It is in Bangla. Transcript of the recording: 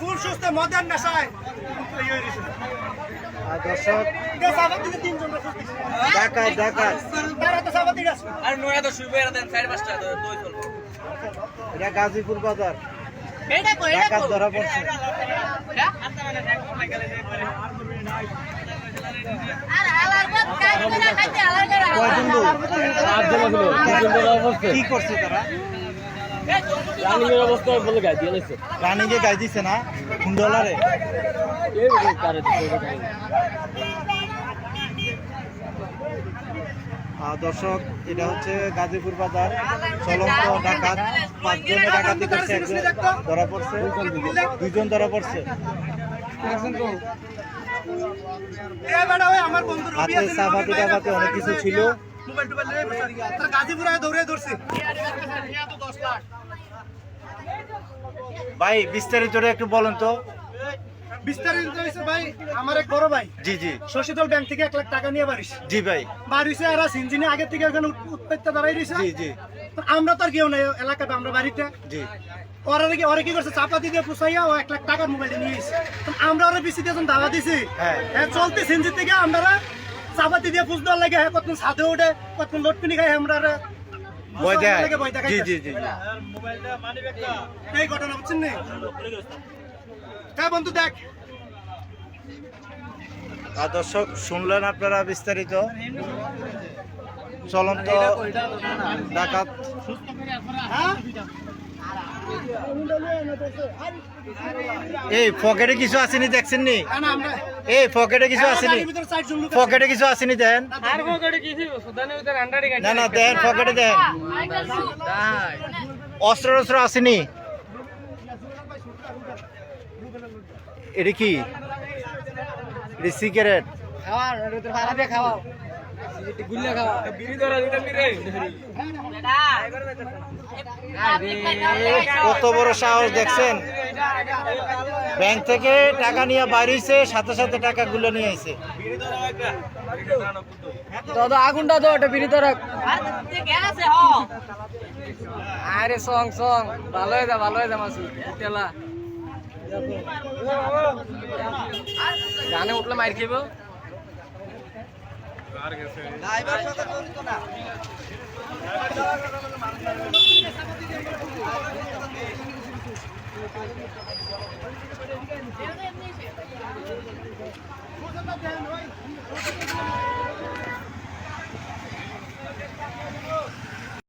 ফুল সুস্থ মডার্ন নেশায় দর্শক ঢাকায় এটা গাজীপুর বাজার ঢাকার ধরা পড়ছে। কি করছে তারা? রানিংয়ে গাই দিছে না $1 দর্শক এটা হচ্ছে গাজীপুর বাজার চলন্ত ডাকাত 5 জনে ডাকাতি করছে, একজন ধরা পড়ছে, 2জন ধরা পড়ছে। হাতে চাপাতি টাপাতি অনেক কিছু ছিল। ভাই বিস্তারিত একটু বলেন তো। বিস্তারিত হয়েছে ভাই, আমার এক বড় ভাই জি জি শশীতল ব্যাংক থেকে 1 লাখ টাকা নিয়ে বাড়িস। জি ভাই বাড়িছে আর সিনজিনে আগে থেকে ওখানে উৎপাদটা দাঁড়াই দিয়েছে। জি জি আমরা তো আর কেউ নাই এলাকাতে, আমরা বাড়িতে। জি ওরা কি করছে চাপাতি দিয়ে পুষাইয়া ও 1 লাখ টাকার মোবাইল নিয়ে এসে আমরা ওরা বেশি দিয়ে দাওয়া দিছি। হ্যাঁ চলতে সিনজি থেকে আমরা চাপাতি দিয়ে পুষ দেওয়ার লাগে কত ছাদে ওঠে কত লোট কিনে খাই আমরা ভয় দেখায়। জি জি জি এই ঘটনা বুঝছেন না? হ্যাঁ বন্ধু দেখ। দর্শক শুনলেন আপনারা বিস্তারিত। চলন্ত ডাকাত এই পকেটে কিছু আসেনি দেখছেন নি? এই পকেটে কিছু আসেনি, পকেটে কিছু আসেনি দেন না না দেন পকেটে দেন অস্ত্র টস্ত্র আসেনি। এটা কি? এটা সিগারেট? কত বড় সাহস দেখছেন? ব্যাংক থেকে টাকা নিয়ে বাইরেছে, সাথে সাথে টাকা গুলো নিয়ে আইছে। দাদা আগুনটা তো ওটা বিড়ি ধরা। আরে সং ভালো হয়ে যা মাসু তেলা গানে উঠলে মার খেব। না